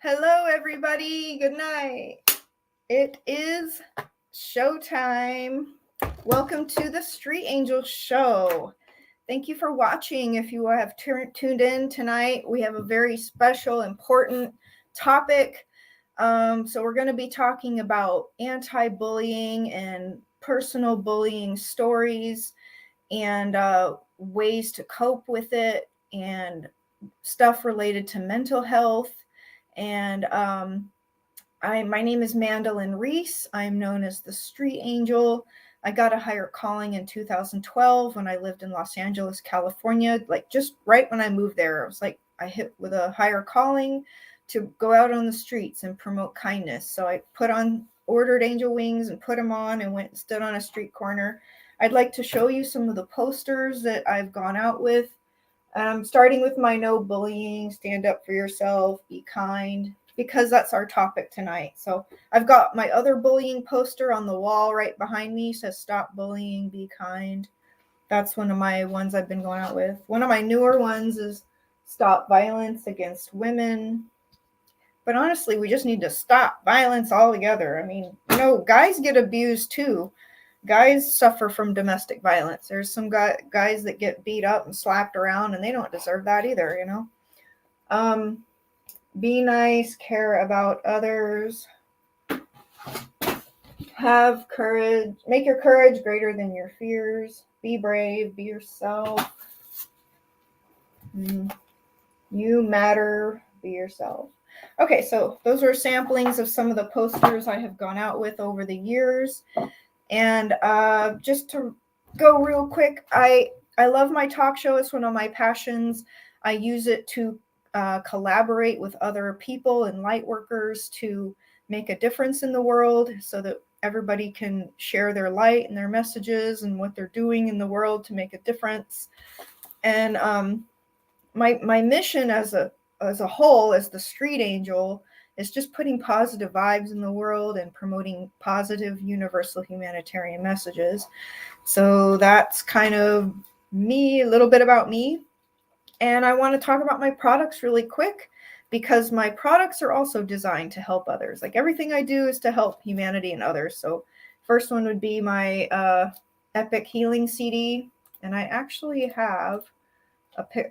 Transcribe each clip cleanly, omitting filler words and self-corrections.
Hello, everybody. Good night. It is showtime. Welcome to the Street Angel Show. Thank you for watching. If you have tuned in tonight, we have a very special, important topic. So we're going to be talking about anti-bullying and personal bullying stories and ways to cope with it and stuff related to mental health. And my name is Mandelyn Reese. I'm known as the Street Angel. I got a higher calling in 2012 when I lived in Los Angeles, California. Like just right when I moved there, I was like, I hit with a higher calling to go out on the streets and promote kindness. So I ordered angel wings and put them on and went and stood on a street corner. I'd like to show you some of the posters that I've gone out with. Starting with my no bullying, stand up for yourself, be kind, because that's our topic tonight. So I've got my other bullying poster on the wall right behind me, says stop bullying, be kind. That's one of my ones I've been going out with. One of my newer ones is stop violence against women. But honestly, we just need to stop violence altogether. I mean, guys get abused too. Guys suffer from domestic violence. There's some guys that get beat up and slapped around, and they don't deserve that either, Be nice, care about others, have courage, make your courage greater than your fears, be brave, be yourself. You matter, be yourself. Okay, so those are samplings of some of the posters I have gone out with over the years. And just to go real quick, I love my talk show. It's one of my passions. I use it to collaborate with other people and light workers to make a difference in the world so that everybody can share their light and their messages and what they're doing in the world to make a difference. And my mission as a whole, as the Street Angel, is just putting positive vibes in the world and promoting positive universal humanitarian messages. So that's kind of me, a little bit about me. And I want to talk about my products really quick because my products are also designed to help others. Like everything I do is to help humanity and others. So first one would be my Epic Healing CD. And I actually have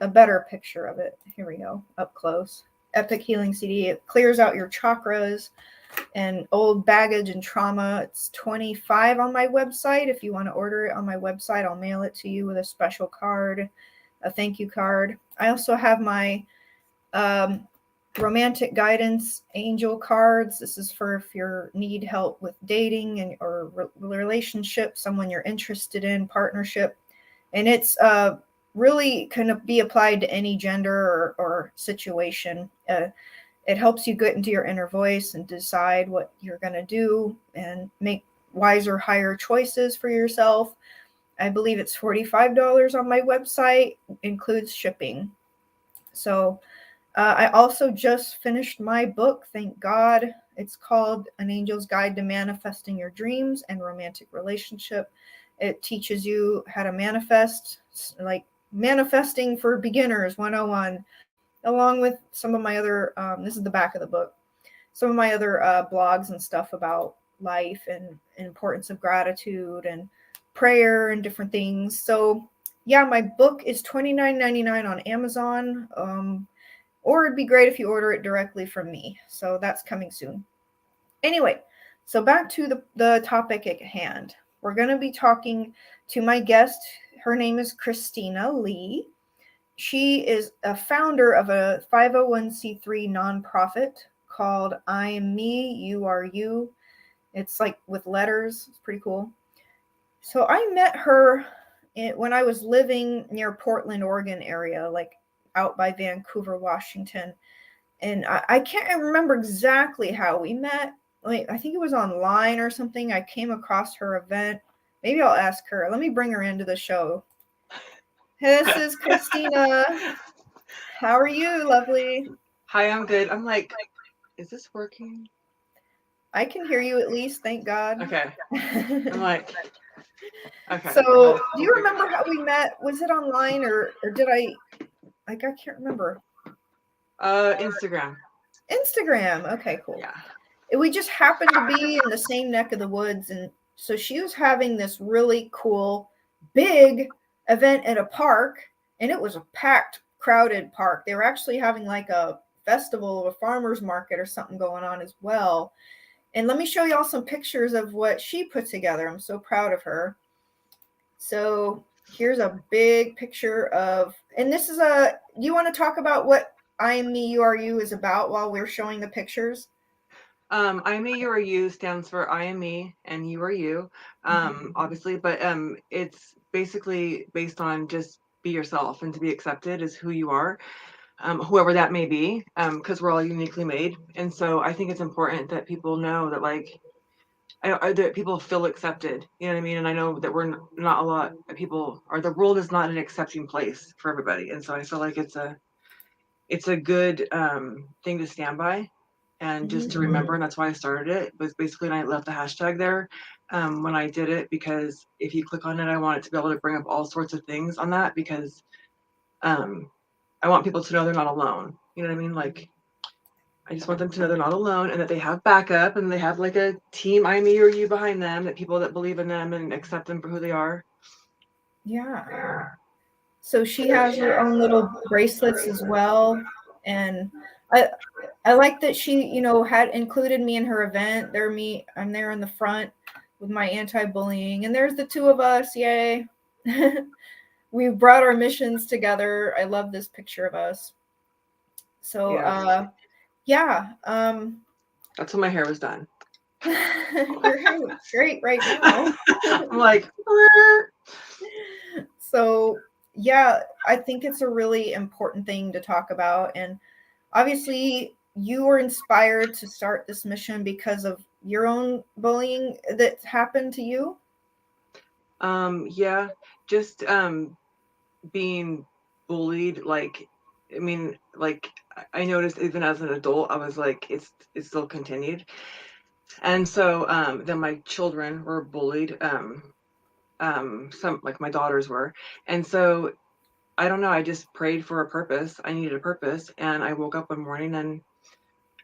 a better picture of it. Here we go, up close. Epic Healing CD. It clears out your chakras and old baggage and trauma. It's $25 on my website. If you want to order it on my website, I'll mail it to you with a special card, a thank you card. I also have my romantic guidance angel cards. This is for if you need help with dating or relationship, someone you're interested in, partnership. And it's really can be applied to any gender or situation. It helps you get into your inner voice and decide what you're going to do and make wiser, higher choices for yourself. I believe it's $45 on my website, includes shipping. So I also just finished my book, thank God. It's called An Angel's Guide to Manifesting Your Dreams and Romantic Relationship. It teaches you how to manifest, like Manifesting for Beginners 101, along with some of my other, this is the back of the book, some of my other blogs and stuff about life and importance of gratitude and prayer and different things. So yeah, my book is $29.99 on Amazon, or it'd be great if you order it directly from me. So that's coming soon. Anyway, so back to the topic at hand. We're going to be talking to my guest. Her name is Kristina Lee. She is a founder of a 501c3 nonprofit called IMMEURU. It's like with letters. It's pretty cool. So I met her when I was living near Portland, Oregon area, like out by Vancouver, Washington. And I can't remember exactly how we met. I think it was online or something. I came across her event. Maybe I'll ask her. Let me bring her into the show. This is Kristina. How are you, lovely? Hi, I'm good. I'm like, is this working? I can hear you at least, thank God. Okay. I'm like, okay. So, do you remember how we met? Was it online or did I can't remember. Instagram. Instagram. Okay, cool. Yeah. We just happened to be in the same neck of the woods, and so she was having this really cool big event at a park, and it was a packed, crowded park. They were actually having like a festival or a farmer's market or something going on as well. And let me show y'all some pictures of what she put together. I'm so proud of her. So here's a big picture of, and this is a, you want to talk about what IMMEURU is about while we're showing the pictures? IMMEURU stands for IME and you are you, obviously, but it's basically based on just be yourself, and to be accepted as who you are, whoever that may be, because we're all uniquely made. And so I think it's important that people know that, like, that people feel accepted. You know what I mean? And I know that we're not a lot of people, or the world is not an accepting place for everybody. And so I feel like it's a good thing to stand by and just to remember. And that's why I started it. Was basically, and I left the hashtag there when I did it, because if you click on it, I want it to be able to bring up all sorts of things on that, because I want people to know they're not alone. You know what I mean? Like, I just want them to know they're not alone, and that they have backup, and they have like a team, IMEURU, behind them, that people that believe in them and accept them for who they are. Yeah. So she has her own little bracelets as well. And I like that she, you know, had included me in her event. I'm there in the front with my anti-bullying, and there's the two of us. Yay. We brought our missions together. I love this picture of us. So yeah. That's when my hair was done. Your hair looks great right now. I'm like, so yeah, I think it's a really important thing to talk about. And obviously you were inspired to start this mission because of your own bullying that happened to you. Yeah, just being bullied. Like, I mean, like, I noticed even as an adult, I was like, it still continued. And so then my children were bullied, some, like my daughters were. And so I don't know, I just prayed for a purpose. I needed a purpose, and I woke up one morning and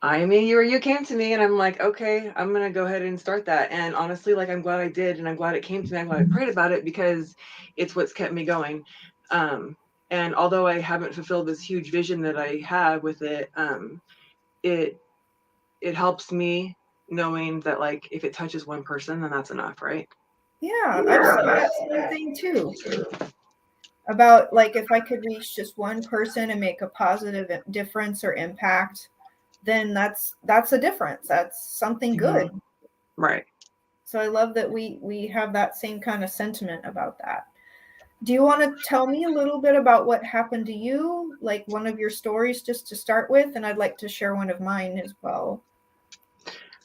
IMEURU came to me, and I'm like, okay, I'm gonna go ahead and start that. And honestly, like, I'm glad I did, and I'm glad it came to me. I'm glad I prayed about it, because it's what's kept me going. And although I haven't fulfilled this huge vision that I have with it, it helps me knowing that, like, if it touches one person, then that's enough, right? Yeah, I've said that same thing too. About, like, if I could reach just one person and make a positive difference or impact, then that's a difference. That's something good. Right. So I love that we have that same kind of sentiment about that. Do you want to tell me a little bit about what happened to you, like one of your stories just to start with? And I'd like to share one of mine as well.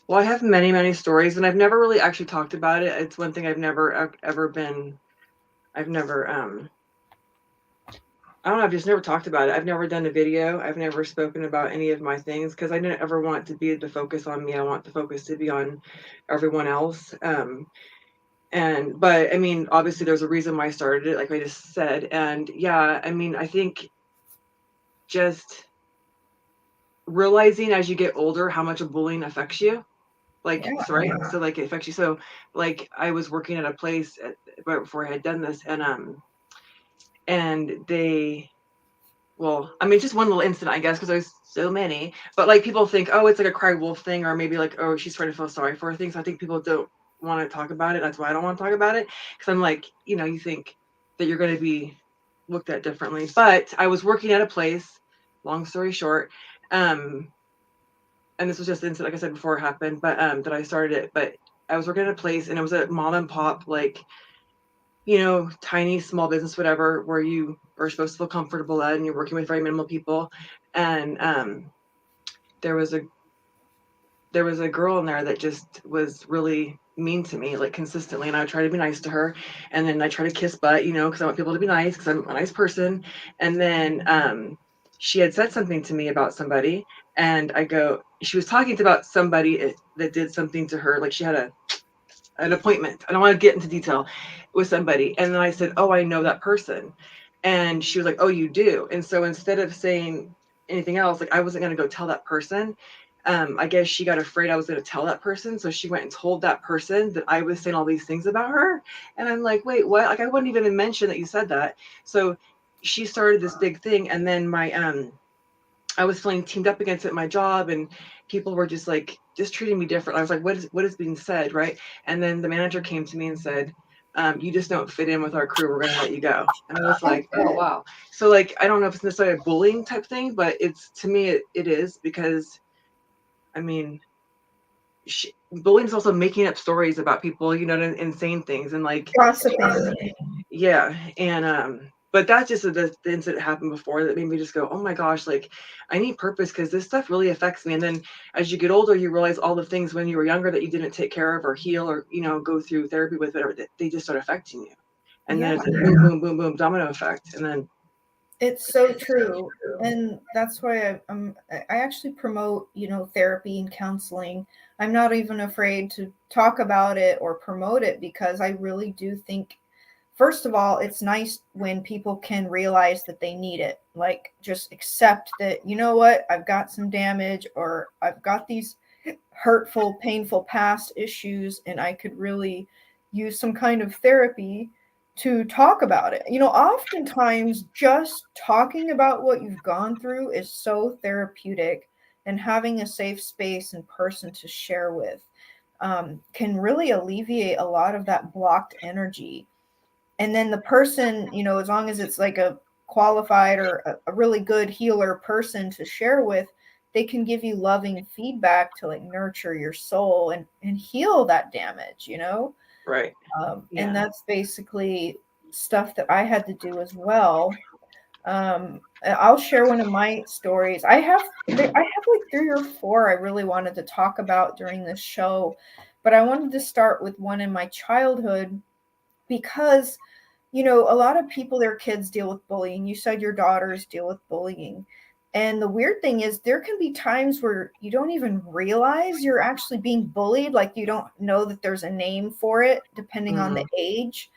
Well, I have many, many stories, and I've never really actually talked about it. It's one thing I've never ever been, I've never, I don't know, I've just never talked about it. I've never done a video. I've never spoken about any of my things, because I didn't ever want it to be the focus on me. I want the focus to be on everyone else. But I mean, obviously there's a reason why I started it, like I just said. And yeah, I mean, I think just realizing as you get older how much bullying affects you. Like, Yeah. right? So like it affects you. So like I was working at a place right before I had done this, and they, well, I mean, just one little incident, I guess, because there's so many. But like people think, oh, it's like a cry wolf thing, or maybe like, oh, she's trying to feel sorry for things. I think people don't want to talk about it. That's why I don't want to talk about it, because I'm like, you know, you think that you're going to be looked at differently. But I was working at a place, long story short, and this was just an incident, like I said before, it happened, but that I started it. But I was working at a place, and it was a mom and pop, like, you know, tiny small business, whatever, where you are supposed to feel comfortable at, and you're working with very minimal people. And there was a girl in there that just was really mean to me, like, consistently. And I would try to be nice to her, and then I try to kiss butt, you know, because I want people to be nice, because I'm a nice person. And then she had said something to me about somebody, and she was talking about somebody that did something to her, like she had an appointment. I don't want to get into detail with somebody. And then I said, oh, I know that person. And she was like, oh, you do? And so instead of saying, anything else, like I wasn't going to go tell that person. I guess she got afraid I was going to tell that person, so she went and told that person that I was saying all these things about her. And I'm like, wait, what? Like I wouldn't even mention that you said that. So she started this big thing, and then I was feeling teamed up against it at my job, and people were just like just treating me different. I was like, what is being said, right? And then the manager came to me and said, you just don't fit in with our crew. We're gonna let you go. And I was like, oh wow. So like I don't know if it's necessarily a bullying type thing, but it's to me it is, because I mean bullying is also making up stories about people, you know, and saying things and like Gossiping. yeah. And but that's just the things that happened before that made me just go, oh my gosh, like I need purpose because this stuff really affects me. And then as you get older, you realize all the things when you were younger that you didn't take care of or heal or, you know, go through therapy with, whatever, that they just start affecting you. And then it's like boom, boom, boom, boom, domino effect. And then It's so true. And that's why I actually promote, you know, therapy and counseling. I'm not even afraid to talk about it or promote it because I really do think, first of all, it's nice when people can realize that they need it. Like, just accept that, you know what, I've got some damage or I've got these hurtful, painful past issues, and I could really use some kind of therapy to talk about it. You know, oftentimes just talking about what you've gone through is so therapeutic, and having a safe space and person to share with can really alleviate a lot of that blocked energy. And then the person, you know, as long as it's like a qualified or a really good healer person to share with, they can give you loving feedback to like nurture your soul and heal that damage, you know. right. And that's basically stuff that I had to do as well. I'll share one of my stories. I have like 3 or 4 I really wanted to talk about during this show, but I wanted to start with one in my childhood because, you know, a lot of people, their kids deal with bullying. You said your daughters deal with bullying. And the weird thing is, there can be times where you don't even realize you're actually being bullied. Like, you don't know that there's a name for it, depending on the age.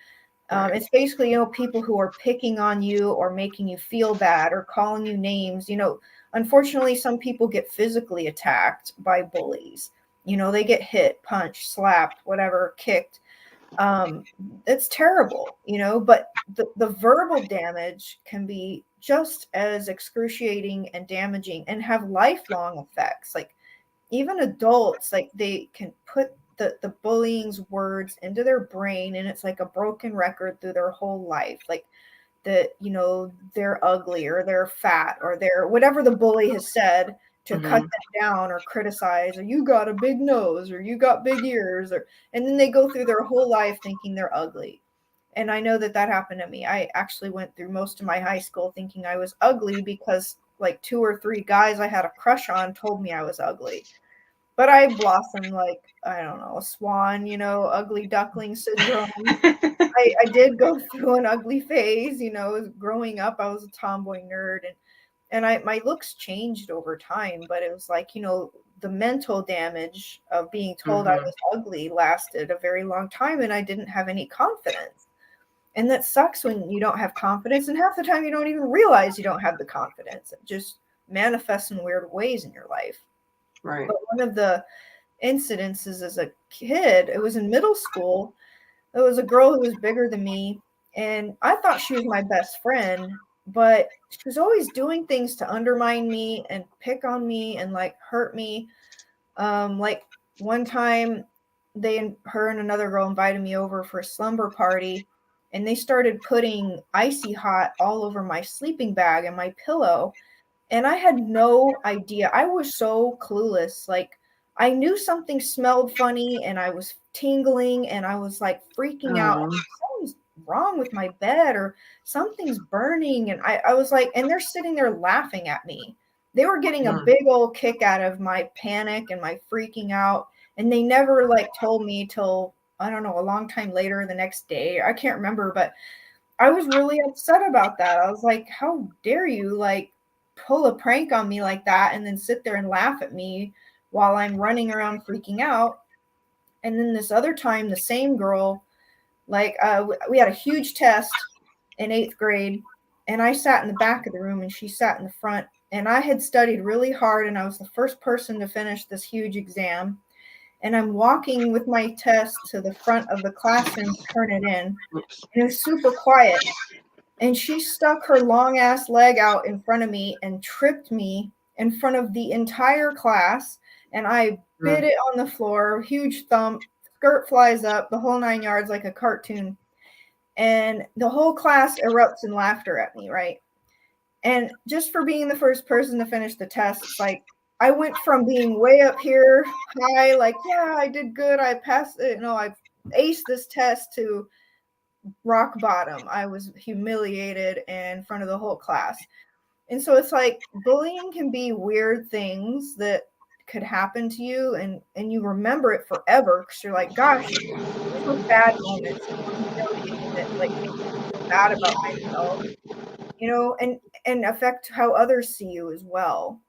Right. It's basically, you know, people who are picking on you or making you feel bad or calling you names. You know, unfortunately, some people get physically attacked by bullies. You know, they get hit, punched, slapped, whatever, kicked. It's terrible, you know, but the verbal damage can be just as excruciating and damaging and have lifelong effects. Like, even adults, like, they can put the bullying's words into their brain, and it's like a broken record through their whole life. Like, that, you know, they're ugly or they're fat or they're whatever the bully has said to cut them down or criticize, or you got a big nose or you got big ears, or, and then they go through their whole life thinking they're ugly. And I know that that happened to me. I actually went through most of my high school thinking I was ugly because like 2 or 3 guys I had a crush on told me I was ugly. But I blossomed like, I don't know, a swan, you know, ugly duckling syndrome. I did go through an ugly phase, you know, growing up. I was a tomboy nerd, and my looks changed over time, but it was like, you know, the mental damage of being told I was ugly lasted a very long time, and I didn't have any confidence. And that sucks when you don't have confidence, and half the time you don't even realize you don't have the confidence. It just manifests in weird ways in your life. Right. But one of the incidences as a kid, it was in middle school. There was a girl who was bigger than me, and I thought she was my best friend, but she was always doing things to undermine me and pick on me and like hurt me. Like, one time, her and another girl invited me over for a slumber party, and they started putting icy hot all over my sleeping bag and my pillow. And I had no idea. I was so clueless. Like, I knew something smelled funny and I was tingling and I was like freaking out. Something's wrong with my bed or something's burning. And I was like, and they're sitting there laughing at me. They were getting a big old kick out of my panic and my freaking out. And they never like told me till, I don't know, a long time later, the next day. I can't remember, but I was really upset about that. I was like, how dare you like pull a prank on me like that and then sit there and laugh at me while I'm running around freaking out. And then this other time, the same girl, like, we had a huge test in 8th grade, and I sat in the back of the room and she sat in the front. And I had studied really hard, and I was the first person to finish this huge exam. And I'm walking with my test to the front of the classroom to turn it in. Oops. And it was super quiet. And she stuck her long ass leg out in front of me and tripped me in front of the entire class. And I bit it on the floor, huge thump, skirt flies up, the whole 9 yards like a cartoon. And the whole class erupts in laughter at me, right? And just for being the first person to finish the test, it's like I went from being way up here high, like, yeah, I did good, I passed it, I aced this test, to rock bottom. I was humiliated in front of the whole class. And so it's like bullying can be weird things that could happen to you, and you remember it forever because you're like, gosh, these were bad moments. These were humiliating that like make me feel bad about myself, and affect how others see you as well.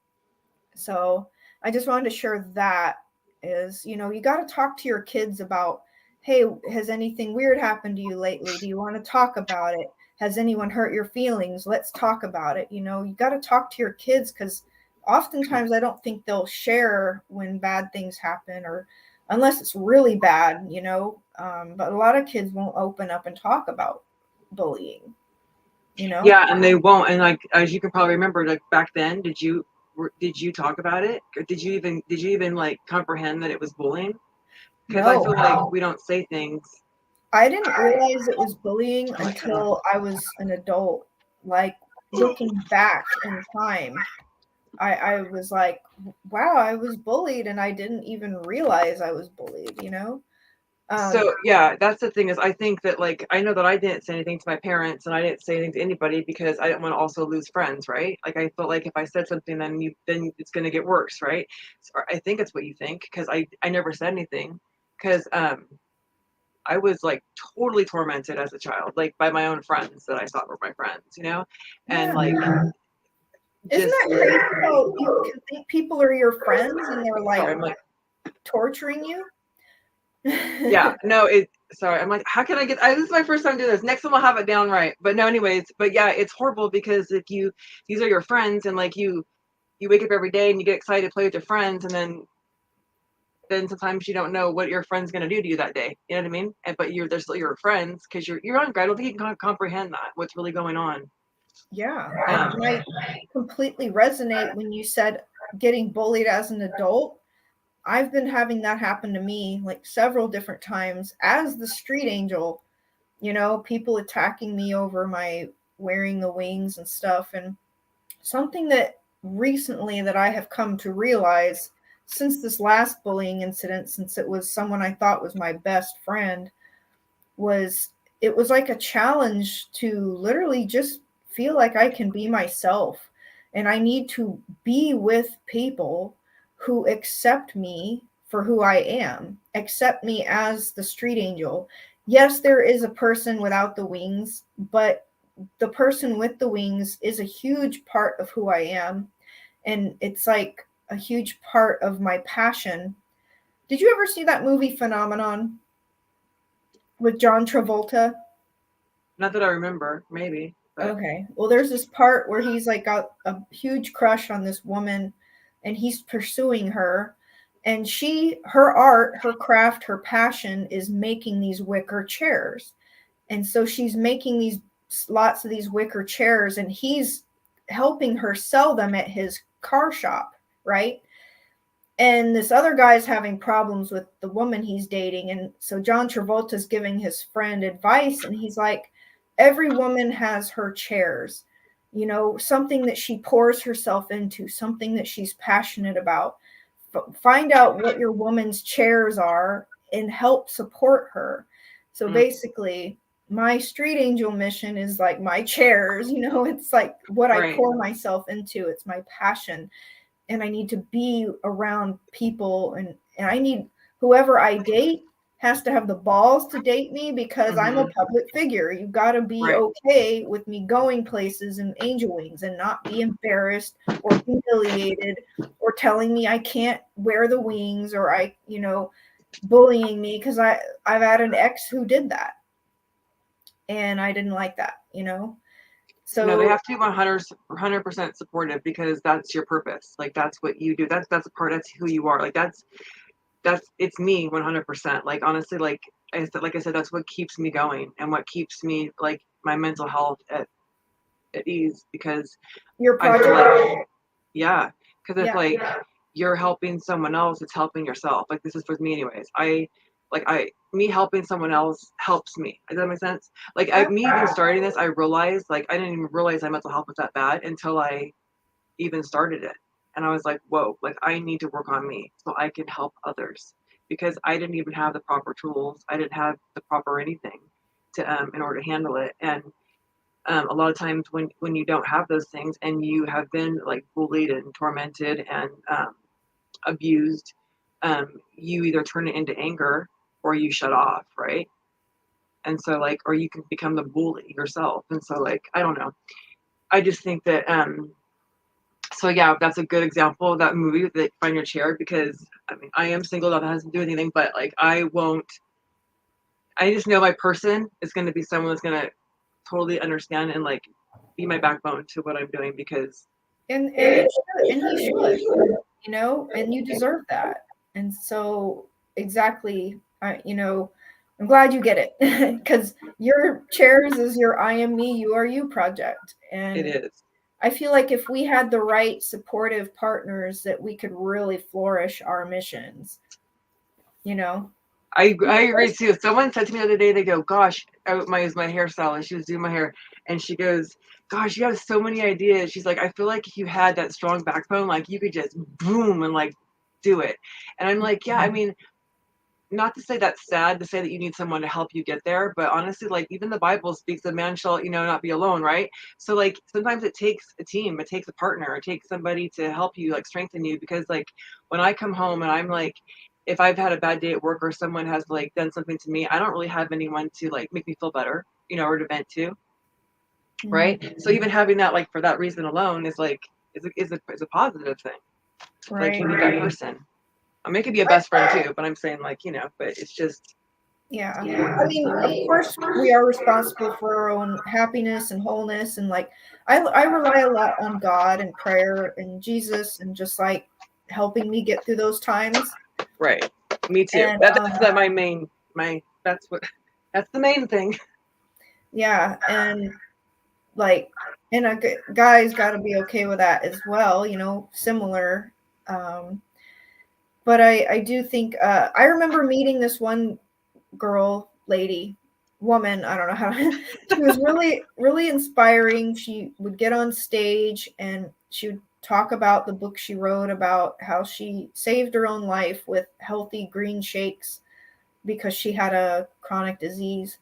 So I just wanted to share that is, you got to talk to your kids about, hey, has anything weird happened to you lately? Do you want to talk about it? Has anyone hurt your feelings? Let's talk about it. You got to talk to your kids, because oftentimes I don't think they'll share when bad things happen, or unless it's really bad, but a lot of kids won't open up and talk about bullying. Yeah, and they won't. And like, as you can probably remember, like back then, did you talk about it? Or did you even like comprehend that it was bullying? Because I No, feel like we don't say things. I didn't realize it was bullying until I was an adult. Like, looking back in time, I was like, wow, I was bullied and I didn't even realize I was bullied. So yeah, that's the thing, is I think that, like, I know that I didn't say anything to my parents and I didn't say anything to anybody because I didn't want to also lose friends, right? Like, I felt like if I said something, then it's going to get worse, right? So I think it's what you think, because I never said anything, because I was like totally tormented as a child, like by my own friends that I thought were my friends, and yeah. like Isn't just that crazy how you can think people are your friends and they're like sorry, I'm like, torturing you? yeah, no, sorry, I'm like, how can I get, this is my first time doing this. Next time I'll have it down right. But no, anyways, but yeah, it's horrible because if these are your friends, and like you wake up every day and you get excited to play with your friends, and then sometimes you don't know what your friend's going to do to you that day. You know what I mean? But they're still your friends because you're young. I don't think you can comprehend that, what's really going on. Yeah, and I completely resonate when you said getting bullied as an adult. I've been having that happen to me like several different times as the street angel, people attacking me over my wearing the wings and stuff. And something that recently that I have come to realize since this last bullying incident, since it was someone I thought was my best friend, was it was like a challenge to literally just feel like I can be myself, and I need to be with people who accept me for who I am, accept me as the street angel. Yes, there is a person without the wings, but the person with the wings is a huge part of who I am, and it's like a huge part of my passion. Did you ever see that movie Phenomenon with John Travolta? Not that I remember, maybe, but Okay. Well, there's this part where he's like got a huge crush on this woman and he's pursuing her. And her art, her craft, her passion is making these wicker chairs. And so she's making lots of these wicker chairs, and he's helping her sell them at his car shop, right? And this other guy's having problems with the woman he's dating. And so John Travolta's giving his friend advice, and he's like, every woman has her chairs, something that she pours herself into, something that she's passionate about. Find out what your woman's chairs are and help support her. So basically, my street angel mission is like my chairs, it's like what I right. pour myself into. It's my passion, and I need to be around people, and I need whoever I date has to have the balls to date me, because I'm a public figure. You got to be okay with me going places in angel wings and not be embarrassed or humiliated or telling me I can't wear the wings, or bullying me, because I've had an ex who did that and I didn't like that. So no, they have to be 100% supportive, because that's your purpose. Like, that's what you do. That's a part. That's who you are. Like, that's it's me 100%. Like, honestly, like I said, that's what keeps me going, and what keeps me, like, my mental health at ease, because your I feel project, like, yeah, because it's yeah, like you're helping someone else, it's helping yourself. Like, this is for me anyways. Me helping someone else helps me. Does that make sense? Like, me even starting this, I realized, like, I didn't even realize my mental health was that bad until I even started it. And I was like, whoa, like, I need to work on me so I can help others, because I didn't even have the proper tools. I didn't have the proper anything to in order to handle it. And a lot of times when you don't have those things, and you have been, like, bullied and tormented and abused, you either turn it into anger or you shut off, right? And so, like, or you can become the bully yourself. And so, like, I don't know. I just think that so yeah, that's a good example of that movie, that Find Your Chair, because I mean, I am single, that doesn't do anything, but, like, I just know my person is going to be someone that's going to totally understand and, like, be my backbone to what I'm doing, because and it should, and he should, you know, and you deserve that. And so exactly, you know, I'm glad you get it, because your chairs is your IMMEURU project. it And is. I feel like if we had the right supportive partners, that we could really flourish our missions, you know. I agree too. Someone said to me the other day, they go, "Gosh," my hairstylist, she was doing my hair, and she goes, "Gosh, you have so many ideas." She's like, "I feel like if you had that strong backbone, like, you could just boom and, like, do it." And I'm like, yeah, I mean, not to say that's sad to say that you need someone to help you get there, but honestly, like, even the Bible speaks that man shall, not be alone, right? So, like, sometimes it takes a team, it takes a partner, it takes somebody to help you, like, strengthen you, because, like, when I come home and I'm like, if I've had a bad day at work, or someone has, like, done something to me, I don't really have anyone to, like, make me feel better, or to vent to, right? So even having that, like, for that reason alone, is like, is a positive thing. Like, you need that person. I mean, it could be a best friend too, but I'm saying, like, but it's just, Yeah. I mean, of course, we are responsible for our own happiness and wholeness. And, like, I rely a lot on God and prayer and Jesus, and just, like, helping me get through those times. right. Me too. And That's that's the main thing. yeah, and, like, and a guy's got to be okay with that as well, similar. But I do think I remember meeting this one woman, I don't know how to, she was really, really inspiring. She would get on stage and she would talk about the book she wrote about how she saved her own life with healthy green shakes because she had a chronic disease.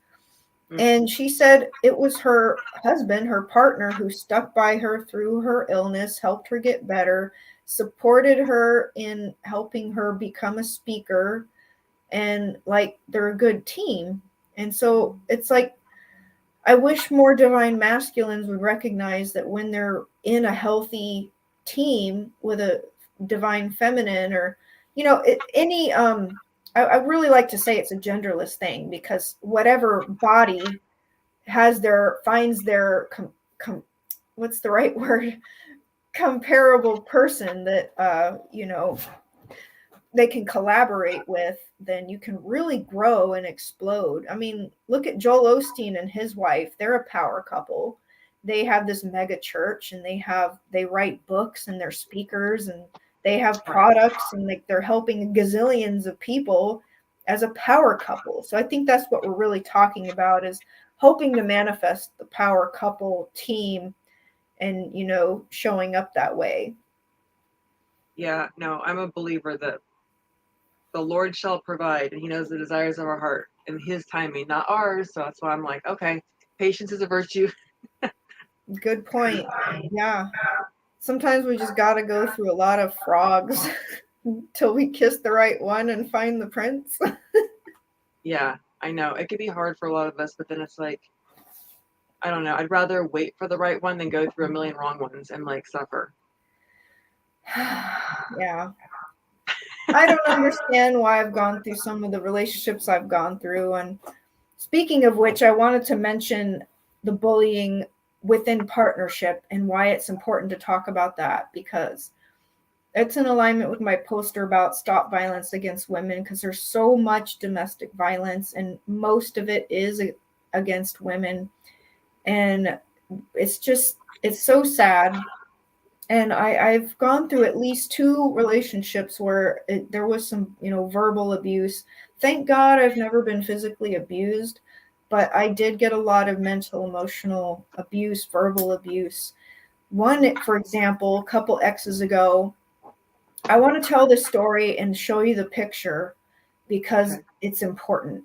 And she said it was her husband, her partner, who stuck by her through her illness, helped her get better, supported her in helping her become a speaker, and, like, they're a good team. And so it's like, I wish more divine masculines would recognize that when they're in a healthy team with a divine feminine, or any I really like to say it's a genderless thing, because whatever body finds their what's the right word, comparable person that they can collaborate with, then you can really grow and explode. I mean, look at Joel Osteen and his wife. They're a power couple. They have this mega church, and they write books, and they're speakers, and they have products, and, like, they're helping gazillions of people as a power couple. So I think that's what we're really talking about, is hoping to manifest the power couple team, and, showing up that way. Yeah, no, I'm a believer that the Lord shall provide, and He knows the desires of our heart in His timing, not ours. So that's why I'm like, okay, patience is a virtue. Good point. Yeah. Sometimes we just got to go through a lot of frogs till we kiss the right one and find the prince. Yeah, I know. It could be hard for a lot of us, but then it's like, I don't know. I'd rather wait for the right one than go through a million wrong ones and, like, suffer. Yeah. I don't understand why I've gone through some of the relationships I've gone through. And speaking of which, I wanted to mention the bullying within partnership and why it's important to talk about that, because it's in alignment with my poster about stop violence against women, because there's so much domestic violence and most of it is against women. And it's so sad. And I've gone through at least 2 relationships where there was some, verbal abuse. Thank God I've never been physically abused, but I did get a lot of mental, emotional abuse, verbal abuse. One, for example, a couple exes ago, I want to tell this story and show you the picture because it's important.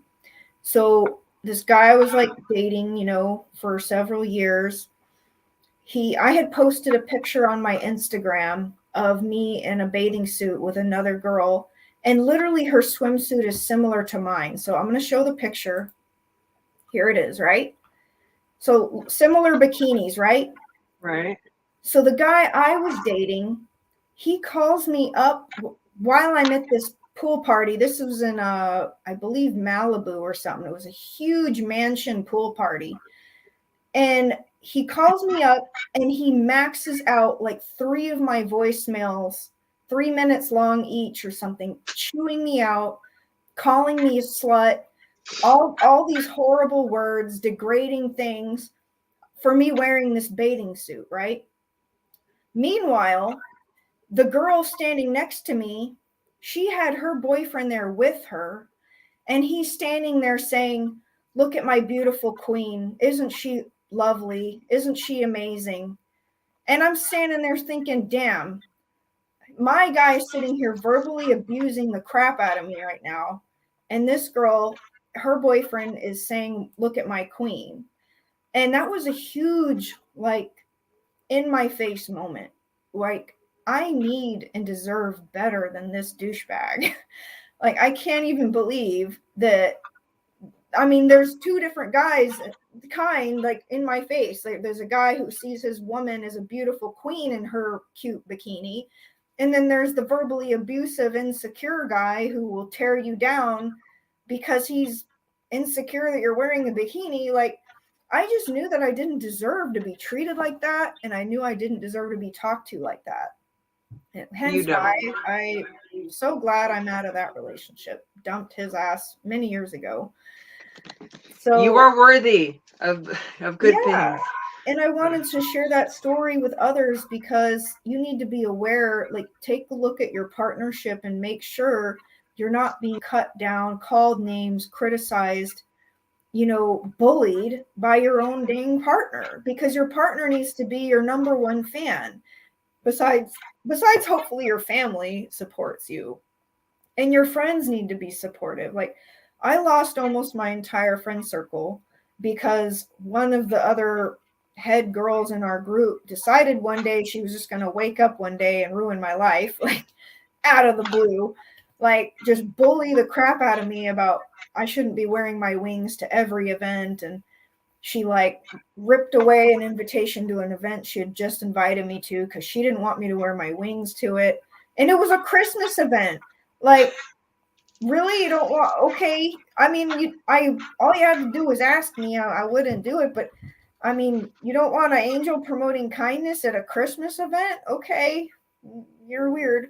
So this guy I was like dating, for several years. I had posted a picture on my Instagram of me in a bathing suit with another girl, and literally her swimsuit is similar to mine. So I'm going to show the picture. Here it is, right? So similar bikinis, right? Right. So the guy I was dating, he calls me up while I'm at this pool party. This was in, I believe, Malibu or something. It was a huge mansion pool party. And he calls me up and he maxes out like 3 of my voicemails, 3 minutes long each or something, chewing me out, calling me a slut, all these horrible words, degrading things for me wearing this bathing suit, right? Meanwhile, the girl standing next to me, she had her boyfriend there with her, and he's standing there saying, "Look at my beautiful queen. Isn't she lovely? Isn't she amazing?" And I'm standing there thinking, damn, my guy is sitting here verbally abusing the crap out of me right now. And this girl, her boyfriend is saying, "Look at my queen." And that was a huge, like, in my face moment. Like, I need and deserve better than this douchebag. Like, I can't even believe that. I mean, there's 2 different guys, like, in my face. Like, there's a guy who sees his woman as a beautiful queen in her cute bikini. And then there's the verbally abusive, insecure guy who will tear you down because he's insecure that you're wearing a bikini. Like, I just knew that I didn't deserve to be treated like that. And I knew I didn't deserve to be talked to like that. And hence why I'm so glad I'm out of that relationship. Dumped his ass many years ago. So you are worthy of good things. And I wanted to share that story with others because you need to be aware, like, take a look at your partnership and make sure you're not being cut down, called names, criticized, bullied by your own dang partner, because your partner needs to be your number one fan. Besides hopefully your family supports you, and your friends need to be supportive. Like, I lost almost my entire friend circle because one of the other head girls in our group decided one day she was just going to wake up one day and ruin my life, like, out of the blue, like, just bully the crap out of me about I shouldn't be wearing my wings to every event. And she, like, ripped away an invitation to an event she had just invited me to because she didn't want me to wear my wings to it. And it was a Christmas event. Like, really? You don't want? Okay. I mean, all you had to do was ask me. I wouldn't do it, but I mean, you don't want an angel promoting kindness at a Christmas event? Okay, you're weird.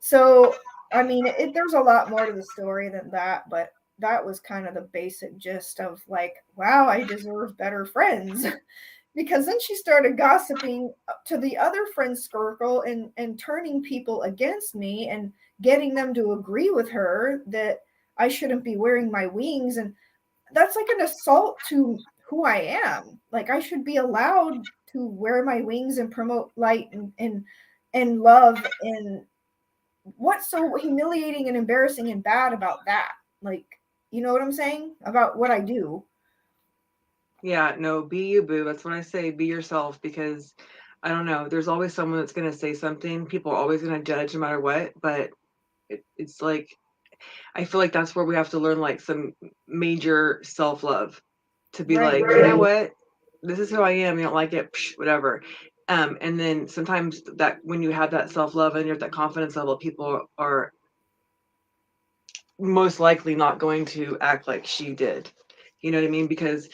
So, I mean, there's a lot more to the story than that, but that was kind of the basic gist of, like, wow, I deserve better friends. Because then she started gossiping to the other friend circle and turning people against me and getting them to agree with her that I shouldn't be wearing my wings. And that's like an assault to who I am. Like, I should be allowed to wear my wings and promote light and love. And what's so humiliating and embarrassing and bad about that? Like, you know what I'm saying about what I do? Yeah, no, be you, boo. That's what I say. Be yourself, because I don't know. There's always someone that's going to say something. People are always going to judge no matter what. But it's like, I feel like that's where we have to learn, like, some major self-love to be Right. like, you know what? This is who I am. You don't like it, psh, whatever. And then sometimes that when you have that self-love and you're at that confidence level, people are most likely not going to act like she did. You know what I mean? Because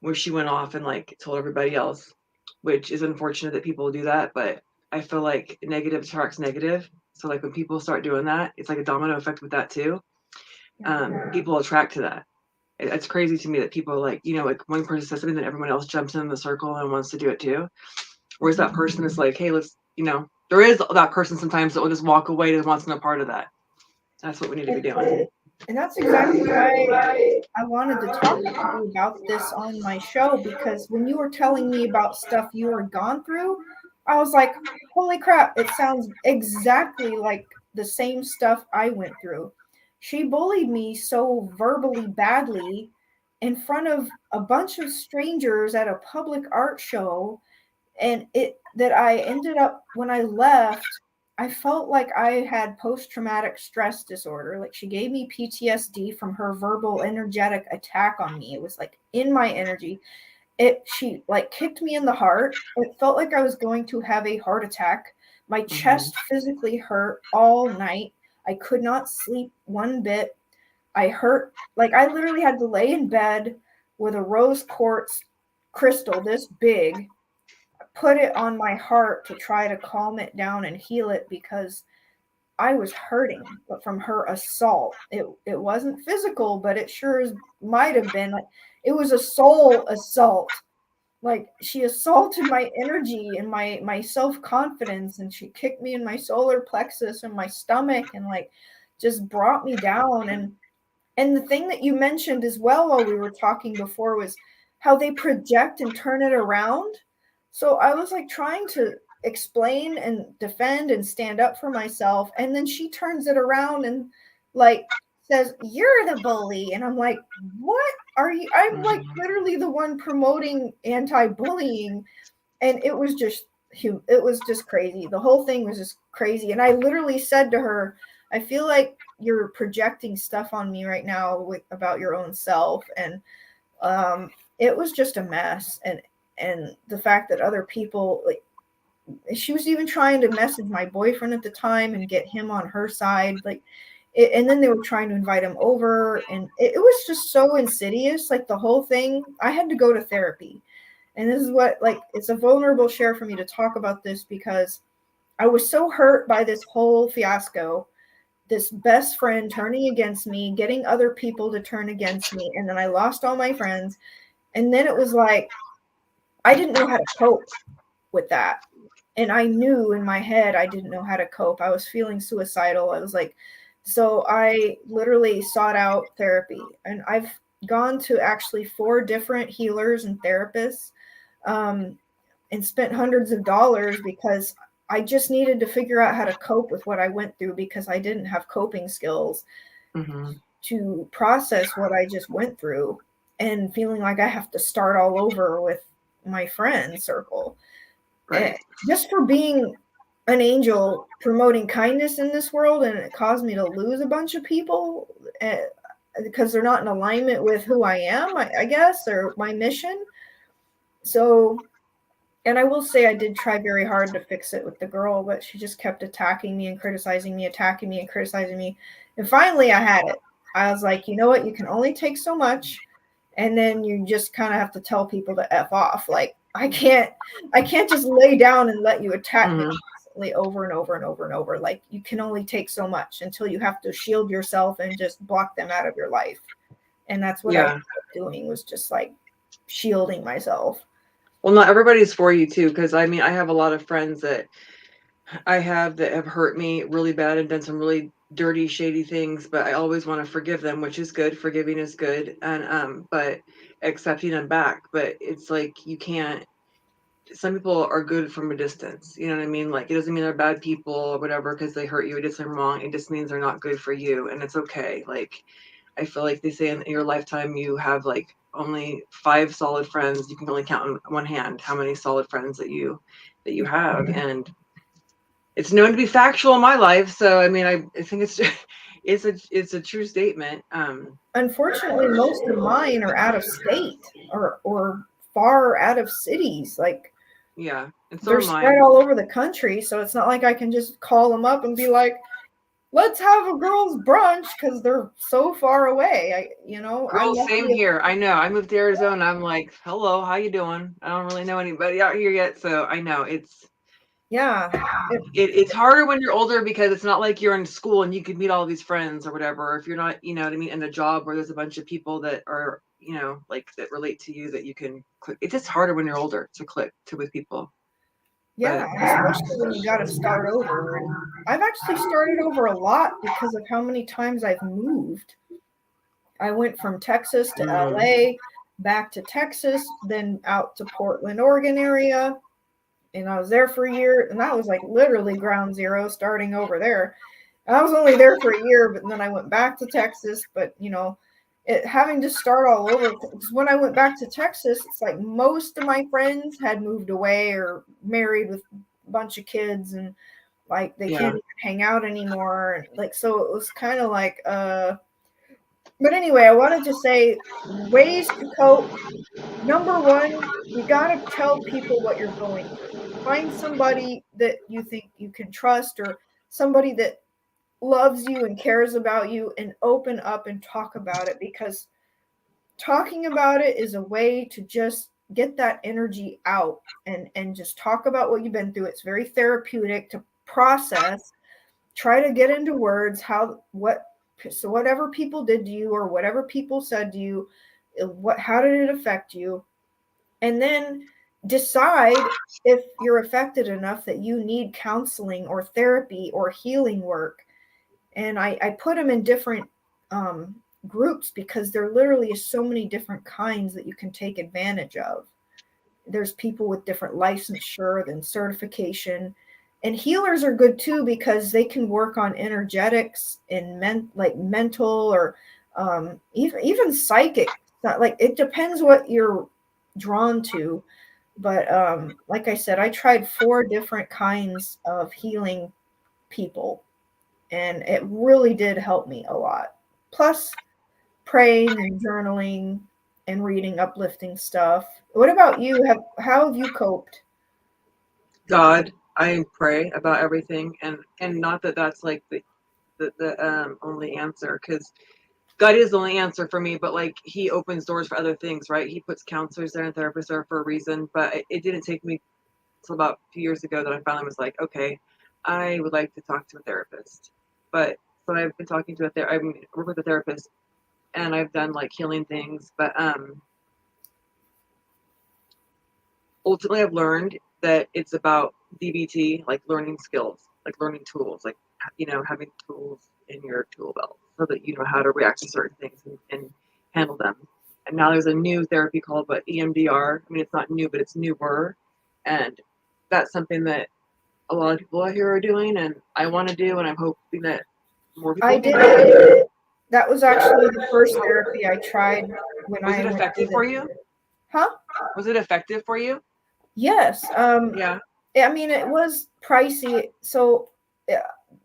where she went off and like told everybody else, which is unfortunate that people do that. But I feel like negative attracts negative. So like when people start doing that, it's like a domino effect with that too. People attract to that. It's crazy to me that people like, you know, like one person says something, then everyone else jumps in the circle and wants to do it too. Whereas that person is like, hey, let's, you know, there is that person sometimes that will just walk away and wants no part of that. That's what we need to be doing. And that's exactly why I wanted to talk to you about this on my show, because when you were telling me about stuff you were gone through, I was like, holy crap, it sounds exactly like the same stuff I went through. She bullied me so verbally badly in front of a bunch of strangers at a public art show, and it that I ended up, when I left, I felt like I had post-traumatic stress disorder. Like, she gave me PTSD from her verbal energetic attack on me. It was like in my energy. She like kicked me in the heart. It felt like I was going to have a heart attack. My chest physically hurt all night. I could not sleep one bit. I hurt, like I literally had to lay in bed with a rose quartz crystal this big, put it on my heart to try to calm it down and heal it, because I was hurting from her assault. It wasn't physical, but it sure might have been. Like, it was a soul assault. Like, she assaulted my energy and my self-confidence, and she kicked me in my solar plexus and my stomach, and like just brought me down. And the thing that you mentioned as well while we were talking before was how they project and turn it around. So I was like trying to explain and defend and stand up for myself. And then she turns it around and like says, "You're the bully." And I'm like, what are you? I'm like literally the one promoting anti-bullying. And it was just crazy. The whole thing was just crazy. And I literally said to her, I feel like you're projecting stuff on me right now about your own self. And it was just a mess. And the fact that other people, like, she was even trying to message my boyfriend at the time and get him on her side, like, and then they were trying to invite him over, and it was just so insidious. Like, the whole thing, I had to go to therapy. And this is what, like, it's a vulnerable share for me to talk about this, because I was so hurt by this whole fiasco, this best friend turning against me, getting other people to turn against me, and then I lost all my friends. And then it was like, I didn't know how to cope with that. And I knew in my head I didn't know how to cope. I was feeling suicidal. I was like, so I literally sought out therapy. And I've gone to actually 4 different healers and therapists, and spent hundreds of dollars, because I just needed to figure out how to cope with what I went through, because I didn't have coping skills to process what I just went through, and feeling like I have to start all over with my friend circle. Right. Just for being an angel promoting kindness in this world, and it caused me to lose a bunch of people because they're not in alignment with who I am, I guess, or my mission. So, and I will say I did try very hard to fix it with the girl, but she just kept attacking me and criticizing me, attacking me and criticizing me. And finally I had it. I was like, you know what? You can only take so much. And then you just kind of have to tell people to F off. Like, I can't just lay down and let you attack me constantly over and over and over and over. Like, you can only take so much until you have to shield yourself and just block them out of your life. And that's what I ended up doing, was just like shielding myself. Well, not everybody's for you too, because I mean, I have a lot of friends that have hurt me really bad and done some really dirty, shady things, but I always want to forgive them, which is good. Forgiving is good. And but accepting them back. But it's like, you can't, some people are good from a distance. You know what I mean? Like, it doesn't mean they're bad people or whatever because they hurt you or did something wrong. It just means they're not good for you. And it's okay. Like, I feel like they say in your lifetime you have like only 5 solid friends. You can only count on one hand how many solid friends that you have. And it's known to be factual in my life. So I mean, I think it's a true statement. Unfortunately, most of mine are out of state or far out of cities. Like, yeah, they're spread all over the country, so it's not like I can just call them up and be like, let's have a girls' brunch because they're so far away. I'm Girl, same lucky. here. I know. I moved to Arizona. I'm like, hello, how you doing? I don't really know anybody out here yet, so I know Yeah. it's harder when you're older because it's not like you're in school and you could meet all these friends or whatever. If you're not, you know what I mean, in a job where there's a bunch of people that are, like that relate to you that you can click. It's just harder when you're older to click to with people. Yeah, especially when you got to start over. And I've actually started over a lot because of how many times I've moved. I went from Texas to LA, back to Texas, then out to Portland, Oregon area. And I was there for a year. And that was like literally ground zero, starting over there. And I was only there for a year, but then I went back to Texas. But, having to start all over, because when I went back to Texas, it's like most of my friends had moved away or married with a bunch of kids, and like they can't even hang out anymore. Like, so it was kind of like, but anyway, I wanted to say ways to cope. Number one, you got to tell people what you're going through. Find somebody that you think you can trust, or somebody that loves you and cares about you, and open up and talk about it, because talking about it is a way to just get that energy out and just talk about what you've been through. It's very therapeutic to process, try to get into words so whatever people did to you or whatever people said to you, how did it affect you? And then decide if you're affected enough that you need counseling or therapy or healing work. And I put them in different groups because there literally is so many different kinds that you can take advantage of. There's people with different licensure and certification. And healers are good too because they can work on energetics and mental or even psychic. Like, it depends what you're drawn to. But like I said, I tried 4 different kinds of healing people, and it really did help me a lot. Plus, praying and journaling and reading uplifting stuff. What about you? How have you coped? God, I pray about everything, and not that that's like the only answer, because God is the only answer for me, but like he opens doors for other things, right? He puts counselors there and therapists there for a reason. But it didn't take me until about a few years ago that I finally was like, okay, I would like to talk to a therapist. But so I've been talking to I work with a therapist, and I've done like healing things, but ultimately I've learned that it's about DBT, like learning skills, like learning tools, like having tools in your tool belt so that you know how to react to certain things and handle them. And now there's a new therapy called EMDR. I mean, it's not new, but it's newer, and that's something that a lot of people out here are doing, and I want to do, and I'm hoping that more people I can did. do. That was actually the first therapy I tried when Was I it went effective for you? Huh? Was it effective for you? Yes. Yeah. I mean, it was pricey. So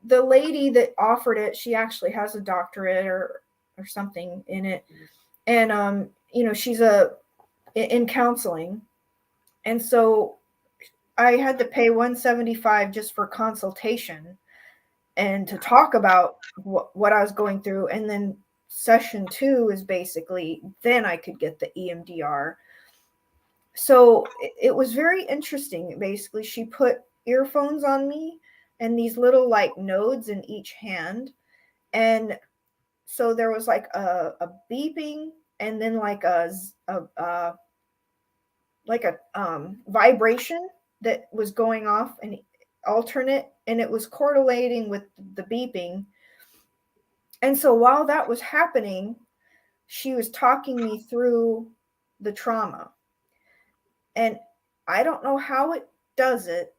the lady that offered it, she actually has a doctorate or something in it, and she's in counseling, and so I had to pay $175 just for consultation and to talk about what I was going through. And then session 2 is basically, then I could get the EMDR. So it was very interesting. Basically, she put earphones on me and these little like nodes in each hand. And so there was like a beeping, and then like a vibration that was going off and alternate, and it was correlating with the beeping. And so while that was happening, she was talking me through the trauma. And I don't know how it does it,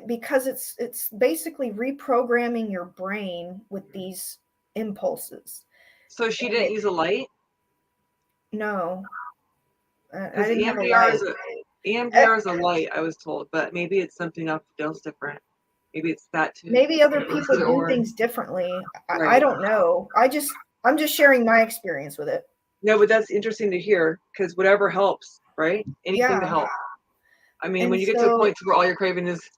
because it's basically reprogramming your brain with these impulses. So she didn't use a light? No, I Because didn't have a EMDR light. is EMDR is a light, I was told, but maybe it's something else different. Maybe it's that too. Maybe other people do things differently. I Right. don't know. I'm just sharing my experience with it. No, but that's interesting to hear, because whatever helps, right? Anything to Yeah. help. I mean, And when you get to a so, point where all you're craving is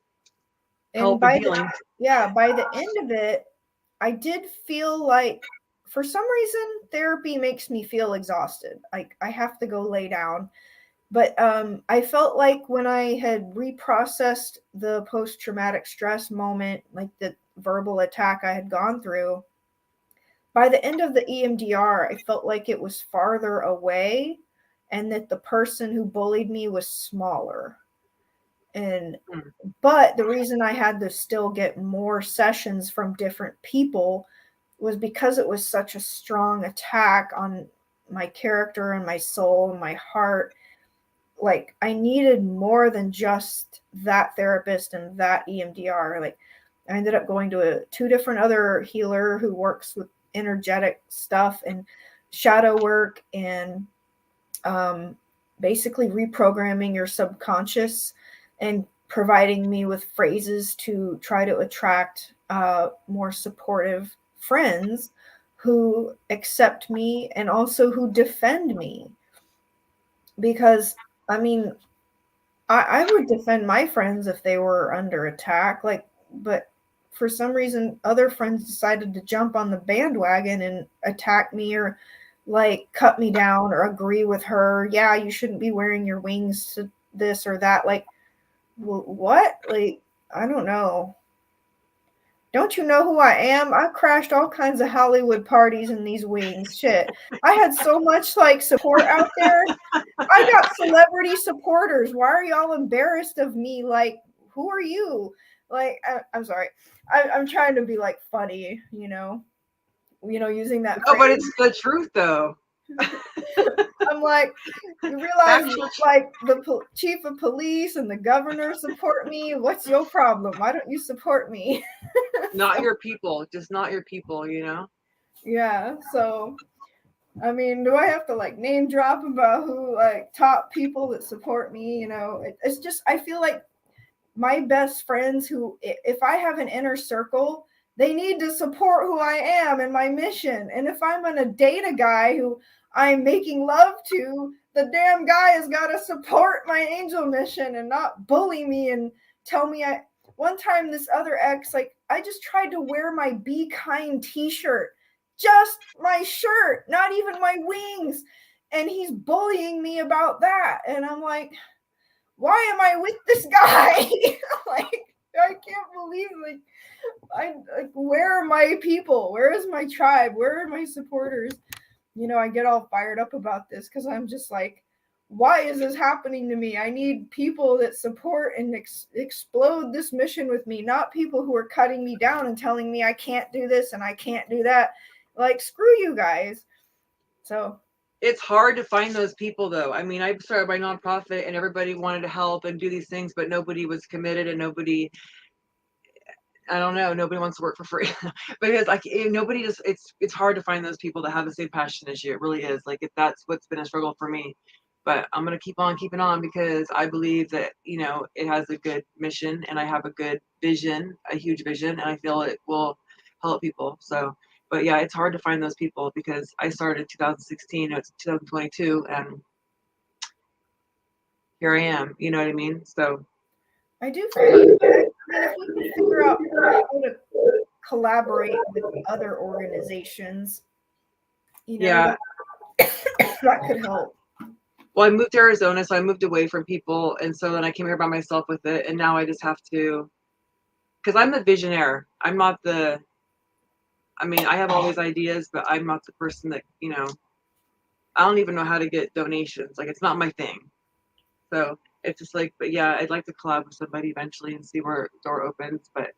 and help and healing. by the end of it, I did feel like for some reason therapy makes me feel exhausted. I have to go lay down. But I felt like when I had reprocessed the post traumatic stress moment, like the verbal attack I had gone through, by the end of the EMDR, I felt like it was farther away and that the person who bullied me was smaller. And but the reason I had to still get more sessions from different people was because it was such a strong attack on my character and my soul and my heart. Like I needed more than just that therapist and that EMDR. Like I ended up going to two different other healer who works with energetic stuff and shadow work and basically reprogramming your subconscious and providing me with phrases to try to attract more supportive friends who accept me and also who defend me. Because, I mean, I would defend my friends if they were under attack, like, but for some reason, other friends decided to jump on the bandwagon and attack me or like cut me down or agree with her. Yeah, you shouldn't be wearing your wings to this or that. Like, what? Like, I don't know. Don't you know who I am? I've crashed all kinds of Hollywood parties in these wings. Shit. I had so much like support out there. I got celebrity supporters. Why are y'all embarrassed of me? Like, who are you? Like, I'm sorry. I'm trying to be like funny, using that No, phrase. but it's the truth though. I'm like, you realize like the chief of police and the governor support me. What's your problem? Why don't you support me? Not your people, just not your people, Yeah. So, I mean, do I have to like name drop about who like top people that support me? It's just, I feel like my best friends who, if I have an inner circle, they need to support who I am and my mission. And if I'm going to date a guy who I'm making love to, the damn guy has got to support my angel mission and not bully me and tell me one time this other ex, like I just tried to wear my Be Kind t-shirt, just my shirt, not even my wings. And he's bullying me about that. And I'm like, why am I with this guy? Like, I can't believe, where are my people? Where is my tribe? Where are my supporters? I get all fired up about this because I'm just like, why is this happening to me? I need people that support and explode this mission with me, not people who are cutting me down and telling me I can't do this and I can't do that. Like, screw you guys. So it's hard to find those people though. I mean, I started my nonprofit and everybody wanted to help and do these things, but nobody was committed and nobody wants to work for free because like nobody just, it's hard to find those people that have the same passion as you. It really is. Like, if that's what's been a struggle for me, but I'm going to keep on keeping on because I believe that, it has a good mission and I have a good vision, a huge vision, and I feel it will help people. So, but yeah, it's hard to find those people because I started in 2016, it's 2022, and here I am, you know what I mean? So I do feel like, if we can figure out how to collaborate with other organizations, yeah. that could help. Well, I moved to Arizona, so I moved away from people, and so then I came here by myself with it, and now I just have to, because I'm the visionaire. I'm not I have all these ideas, but I'm not the person that, I don't even know how to get donations. Like, it's not my thing. So it's just like, but yeah, I'd like to collab with somebody eventually and see where the door opens, but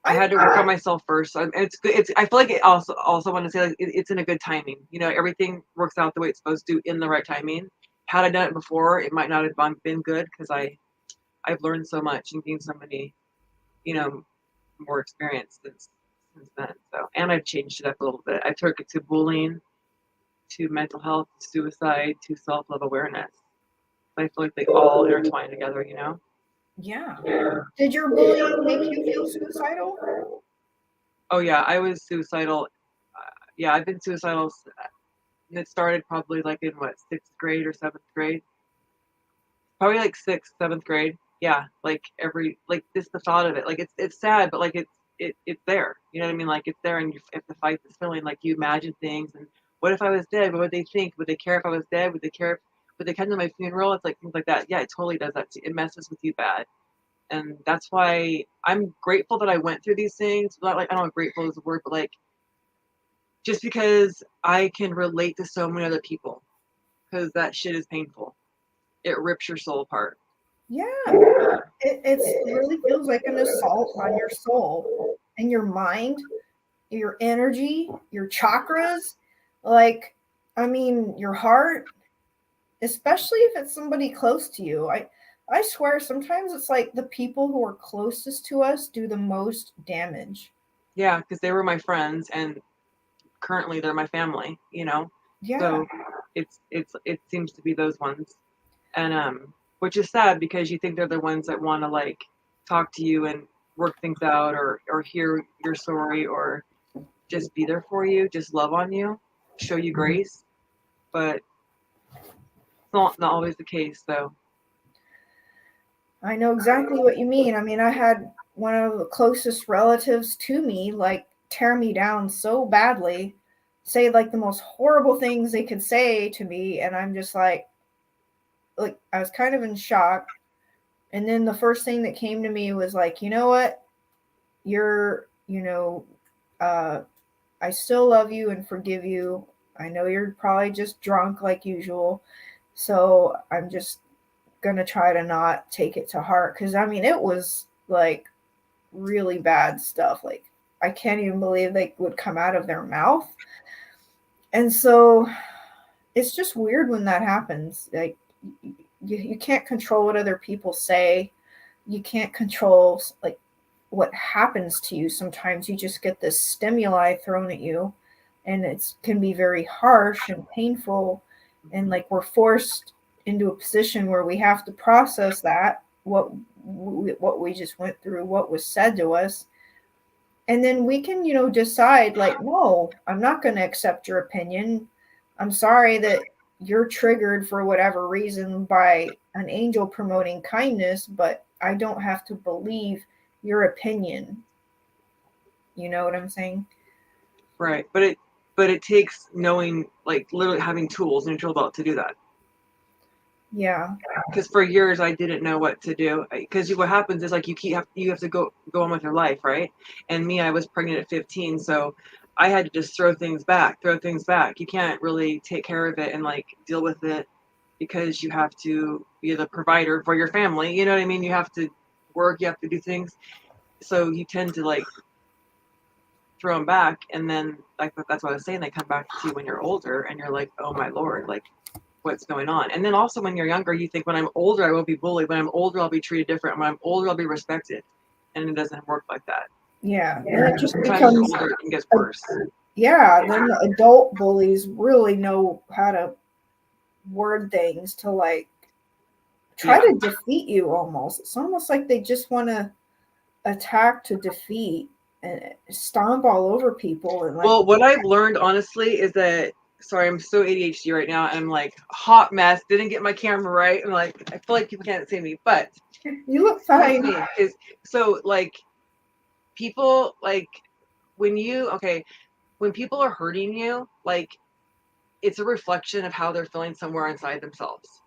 I had to work on myself first. So it's good. I feel like it also want to say, like, it's in a good timing. Everything works out the way it's supposed to in the right timing. Had I done it before, it might not have been good because I've learned so much and gained so many, more experience since then. So, and I've changed it up a little bit. I took it to bullying, to mental health, to suicide, to self-love awareness. I feel like they all intertwine together, Yeah. Did your bullying make you feel suicidal? Oh yeah, I was suicidal. Yeah, I've been suicidal. It started probably like in what, 6th grade or 7th grade? Probably like 6th, 7th grade. Yeah, like just the thought of it. Like, it's sad, but like it's there. You know what I mean? Like it's there, and you have to fight this feeling. Like you imagine things, and what if I was dead? What would they think? Would they care if I was dead? Would they care? Would they come to my funeral? It's like things like that. Yeah, it totally does that. It messes with you bad, and that's why I'm grateful that I went through these things. Not like I don't know if grateful is a word, but like just because I can relate to so many other people, because that shit is painful. It rips your soul apart. Yeah, it really feels like an assault on your soul and your mind, your energy, your chakras. Like, I mean, your heart, especially if it's somebody close to you. I swear sometimes it's like the people who are closest to us do the most damage. Yeah, because they were my friends, and currently they're my family. You know, Yeah. so it seems to be those ones, and which is sad because you think they're the ones that want to like talk to you and work things out, or hear your story, or just be there for you, just love on you, show you grace, but it's not always the case though. I know exactly what you mean. I mean, I had one of the closest relatives to me like tear me down so badly, say like the most horrible things they could say to me, and I'm just like I was kind of in shock. And then the first thing that came to me was like, you know what? Uh, I still love you and forgive you. I know you're probably just drunk like usual. So I'm just going to try to not take it to heart. Because, I mean, it was like really bad stuff. Like, I can't even believe they would come out of their mouth. And so it's just weird when that happens. Like, you can't control what other people say. You can't control like what happens to you. Sometimes you just get this stimuli thrown at you, and it can be very harsh and painful, and like we're forced into a position where we have to process that what we just went through, what was said to us, and then we can decide like, no, I'm not going to accept your opinion. I'm sorry that you're triggered for whatever reason by an angel promoting kindness, but I don't have to believe your opinion. You know what I'm saying? Right, but it takes knowing, like literally having tools in your tool belt to do that. Yeah. Because for years I didn't know what to do. Because what happens is like you have to go on with your life, right? And me, I was pregnant at 15, so I had to just throw things back. You can't really take care of it and like deal with it because you have to be the provider for your family. You know what I mean? You have to work, you have to do things. So you tend to like throw them back, and then like that's what I was saying. They come back to you when you're older, and you're like, oh my lord, like what's going on. And then also when you're younger, you think when I'm older I won't be bullied, when I'm older I'll be treated different, when I'm older I'll be respected, and it doesn't work like that. Yeah. And it just Sometimes becomes older it gets worse. yeah, then the adult bullies really know how to word things to like try to defeat you almost. It's almost like they just want to attack to defeat and stomp all over people and like. Well, what I've learned honestly is that, sorry, I'm so ADHD right now. I'm like hot mess. Didn't get my camera right. I'm like, I feel like people can't see me, but you look fine. Is so like people like when people are hurting you, like it's a reflection of how they're feeling somewhere inside themselves.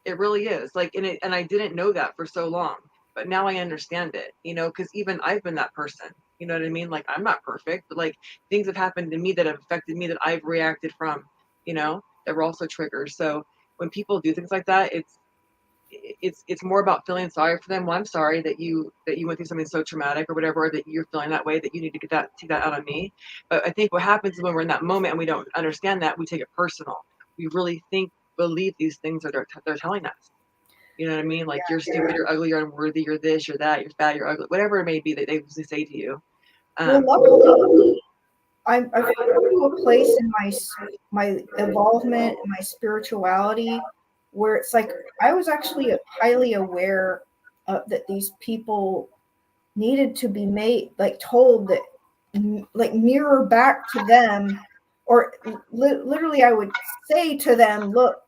It really is. Like, and I didn't know that for so long, but now I understand it, because even I've been that person. You know what I mean? Like, I'm not perfect, but like things have happened to me that have affected me that I've reacted from, that were also triggers. So when people do things like that, it's more about feeling sorry for them. Well, I'm sorry that you went through something so traumatic or whatever, that you're feeling that way, that you need to take that out on me. But I think what happens is when we're in that moment and we don't understand that, we take it personal. We really believe these things that they're telling us. You know what I mean? Like, you're stupid, you're ugly, you're unworthy, you're this, you're that, you're fat, you're ugly, whatever it may be that they say to you. Well, luckily, I've come to a place in my involvement in my spirituality where it's like I was actually highly aware that these people needed to be made like told that like mirror back to them, or literally I would say to them, look,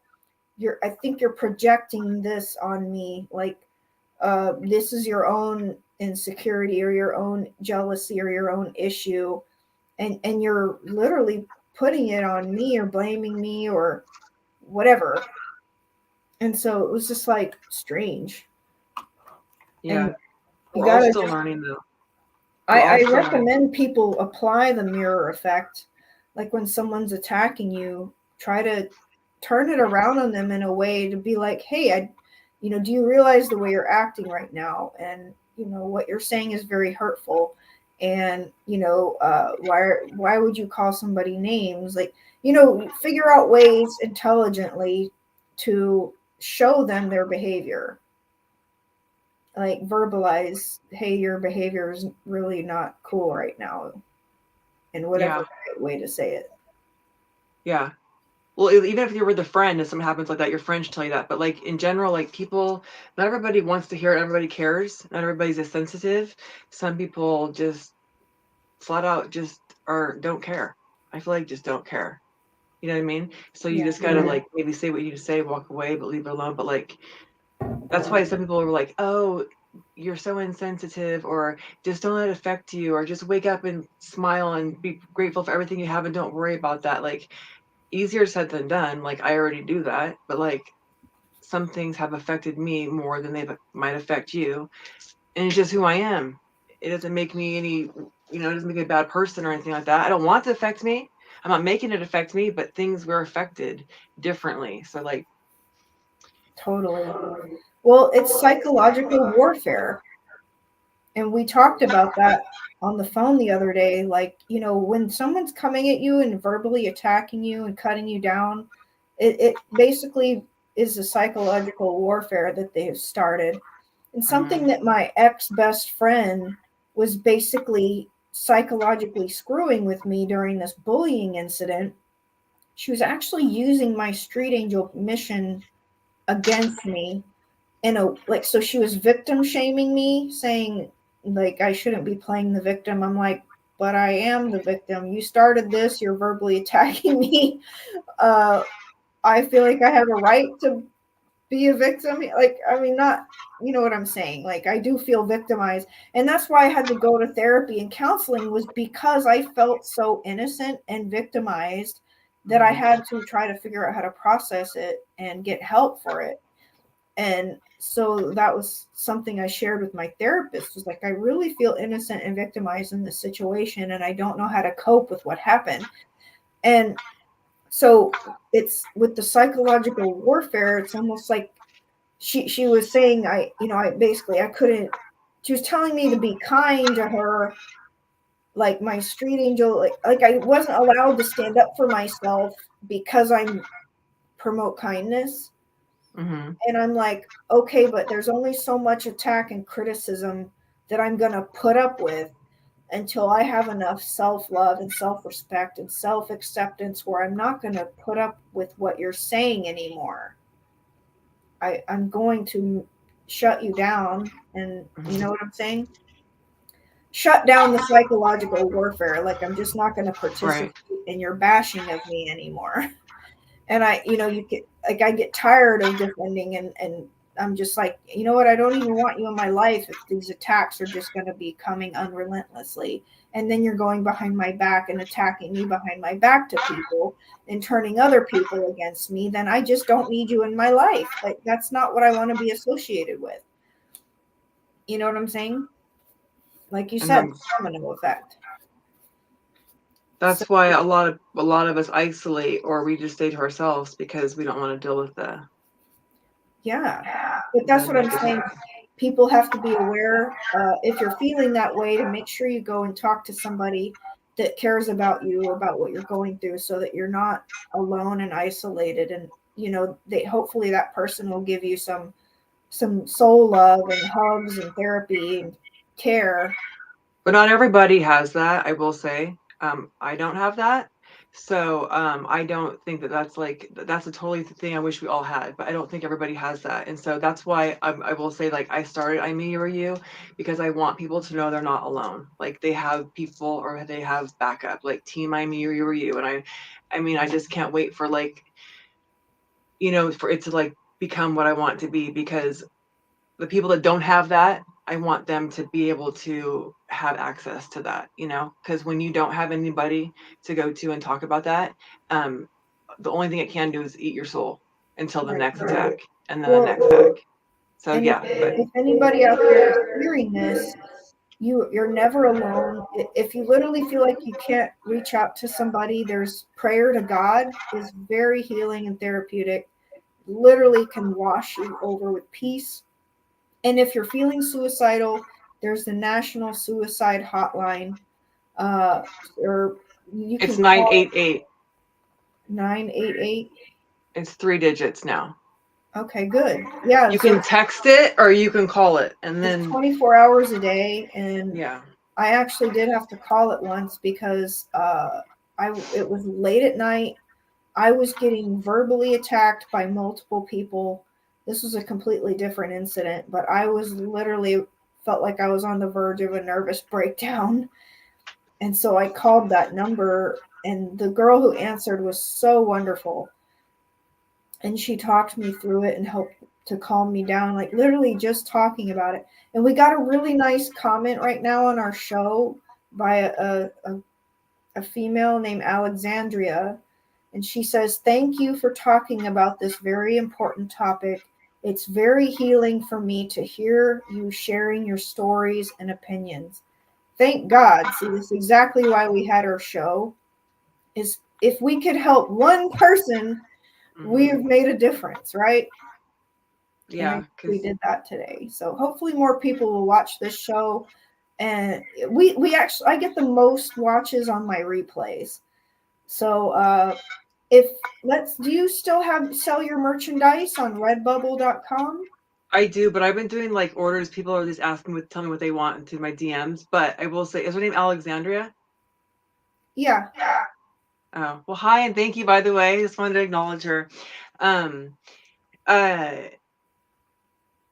I think you're projecting this on me, like this is your own insecurity or your own jealousy or your own issue, and you're literally putting it on me or blaming me or whatever. And so it was just like strange. Yeah. And you We're all gotta still just, learning though. We're all I still learning. recommend people apply the mirror effect. Like when someone's attacking you, try to turn it around on them in a way to be like, hey, do you realize the way you're acting right now? And, what you're saying is very hurtful. And, why would you call somebody names? Like, figure out ways intelligently to show them their behavior. Like verbalize, hey, your behavior is really not cool right now, in whatever right way to say it. Yeah. Well, even if you're with a friend and something happens like that, your friend should tell you that. But like in general, like people, not everybody wants to hear it. Everybody cares. Not everybody's as sensitive. Some people just flat out just don't care. I feel like just don't care. You know what I mean? So you Yeah. just gotta like maybe say what you need to say, walk away, but leave it alone. But like that's why some people are like, oh, you're so insensitive, or just don't let it affect you, or just wake up and smile and be grateful for everything you have and don't worry about that. Like easier said than done. Like I already do that, but like some things have affected me more than they might affect you, and it's just who I am. It doesn't make me any, it doesn't make me a bad person or anything like that. I don't want it to affect me. I'm not making it affect me, but things were affected differently. So like, Totally. Well, it's psychological warfare. And we talked about that on the phone the other day. Like, when someone's coming at you and verbally attacking you and cutting you down, it basically is a psychological warfare that they have started. And something that my ex best friend was basically psychologically screwing with me during this bullying incident. She was actually using my street angel mission against me so she was victim shaming me, saying like I shouldn't be playing the victim. I'm like, but I am the victim. You started this, you're verbally attacking me. uh I feel like I have a right to be a victim. Like, I mean, not, you know what I'm saying? Like, I do feel victimized. And that's why I had to go to therapy and counseling, was because I felt so innocent and victimized that I had to try to figure out how to process it and get help for it. And so that was something I shared with my therapist, was like, I really feel innocent and victimized in this situation, and I don't know how to cope with what happened. And so it's with the psychological warfare, it's almost like she was saying, I couldn't, she was telling me to be kind to her, like my street angel, like I wasn't allowed to stand up for myself because I'm promote kindness. And I'm like, okay, but there's only so much attack and criticism that I'm going to put up with until I have enough self-love and self-respect and self-acceptance where I'm not going to put up with what you're saying anymore. I'm going to shut you down. And you know what I'm saying? Shut down the psychological warfare. Like, I'm just not going to participate in your bashing of me anymore. And I get tired of defending, and I'm just like, you know what? I don't even want you in my life if these attacks are just going to be coming unrelentlessly. And then you're going behind my back and attacking me behind my back to people and turning other people against me. Then I just don't need you in my life. Like, that's not what I want to be associated with. You know what I'm saying? Like you said, domino effect. That's why a lot of us isolate, or we just stay to ourselves because we don't want to deal with the. Yeah, but that's what I'm saying. People have to be aware, if you're feeling that way, to make sure you go and talk to somebody that cares about you, about what you're going through, so that you're not alone and isolated. And hopefully that person will give you some soul love and hugs and therapy and care. But not everybody has that, I will say. I don't have that. So I don't think that's that's a totally thing I wish we all had, but I don't think everybody has that. And so that's why I will say, like, I started IMMEURU because I want people to know they're not alone. Like, they have people, or they have backup, like Team IMMEURU. And I mean, I just can't wait for, like, for it to like become what I want to be, because the people that don't have that, I want them to be able to have access to that, you know, because when you don't have anybody to go to and talk about that, the only thing it can do is eat your soul until the Right. next attack and then the Well, next attack. So and yeah, but if anybody out there is hearing this, you're never alone. If you literally feel like you can't reach out to somebody, there's prayer to God is very healing and therapeutic. Literally can wash you over with peace. And if you're feeling suicidal, there's the National Suicide Hotline, uh, or you it's can call 988. 988. It's 3 digits now. Okay, good. Yeah, You so can text it or you can call it, and it's then 24 hours a day, and yeah. I actually did have to call it once because it was late at night. I was getting verbally attacked by multiple people. This was a completely different incident, but I was literally felt like I was on the verge of a nervous breakdown. And so I called that number, and the girl who answered was so wonderful. And she talked me through it and helped to calm me down, like literally just talking about it. And we got a really nice comment right now on our show by a female named Alexandria. And she says, "Thank you for talking about this very important topic. It's very healing for me to hear you sharing your stories and opinions." Thank God. See, this is exactly why we had our show. Is if we could help one person, we have made a difference, right? And I Yeah, think we because did that today. So hopefully more people will watch this show. And we actually I get the most watches on my replays. So if do you still sell your merchandise on redbubble.com? I do, but I've been doing like orders. People are just asking tell me what they want into my DMs. But I will say, is her name Alexandria? Yeah. Oh, well, hi and thank you, by the way. Just wanted to acknowledge her. Um, uh,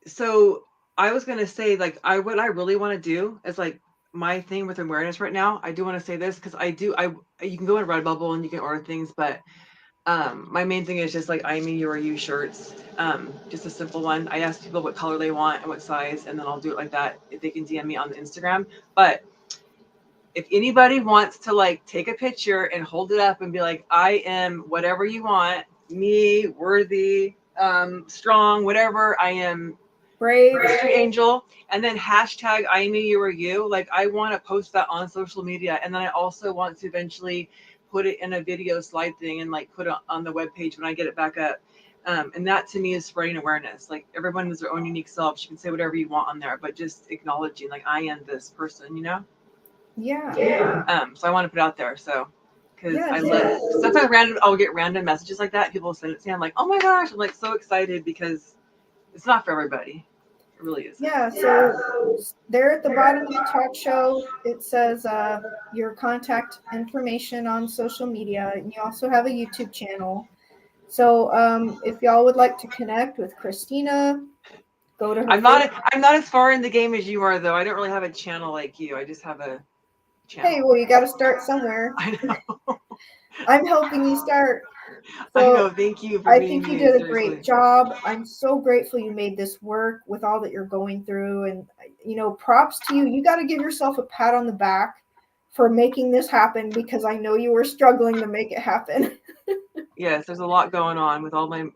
so I was gonna say, like, what I really want to do is like my thing with awareness right now. I do want to say this because you can go in Redbubble and you can order things, but my main thing is just like IMMEURU shirts. Just a simple one. I ask people what color they want and what size, and then I'll do it like that. If they can DM me on the Instagram. But if anybody wants to like take a picture and hold it up and be like, I am whatever you want, me, worthy, strong, whatever, I am Brave. Street Angel, and then hashtag IMMEURU. Like I want to post that on social media, and then I also want to eventually put it in a video slide thing and like put it on the webpage when I get it back up. And that to me is spreading awareness. Like everyone has their own unique self. You can say whatever you want on there, but just acknowledging like I am this person, you know? Yeah. So I want to put it out there. So because Yes. I love sometimes I'll get random messages like that. People send it to me. I'm like, oh my gosh, I'm like so excited because it's not for everybody. It really isn't. Yeah, so there at the bottom of the talk show, it says your contact information on social media, and you also have a YouTube channel. So if y'all would like to connect with Kristina, go to her Facebook. I'm not as far in the game as you are though. I don't really have a channel like you. I just have a channel. Hey, well, you got to start somewhere. I know. I'm helping you start. I So know. Thank you for I being think you me. did a Seriously. great job. I'm so grateful you made this work with all that you're going through. And, props to you. You got to give yourself a pat on the back for making this happen because I know you were struggling to make it happen. Yes, there's a lot going on with all my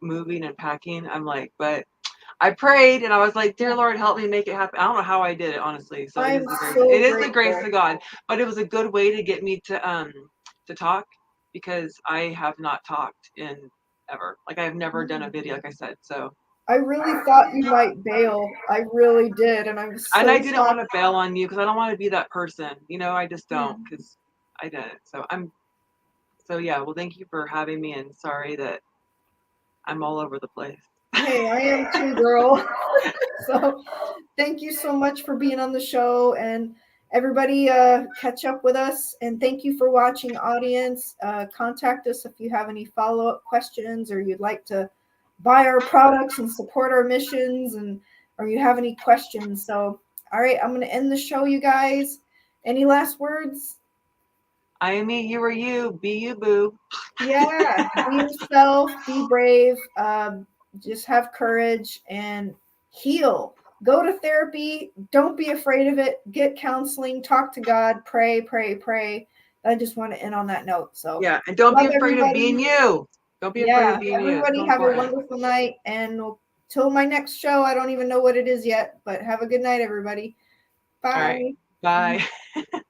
moving and packing. I'm like, but I prayed and I was like, dear Lord, help me make it happen. I don't know how I did it, honestly. So I'm it so is the grace grateful. of God. But it was a good way to get me to talk because I have not talked in ever. Like I've never done a video, like I said. So I really thought you might bail. I really did. And I'm and I so didn't sorry. want to bail on you because I don't want to be that person. You know, I just don't Yeah. because I didn't. So yeah, well thank you for having me and sorry that I'm all over the place. Hey, I am too, girl. So thank you so much for being on the show, and everybody catch up with us, and thank you for watching, audience. Contact us if you have any follow-up questions or you'd like to buy our products and support our missions, and or you have any questions. So all right, I'm going to end the show, you guys. Any last words? I am me, you are you, be you boo. Yeah, be yourself, be brave, just have courage and heal. go to therapy. Don't be afraid of it. Get counseling. Talk to God. Pray, pray, pray. I just want to end on that note. So yeah, and don't be love afraid of everybody. being you. Don't be afraid of being you. It's Everybody so have a important. wonderful night. And till my next show, I don't even know what it is yet, but have a good night, everybody. Bye. All right. Bye.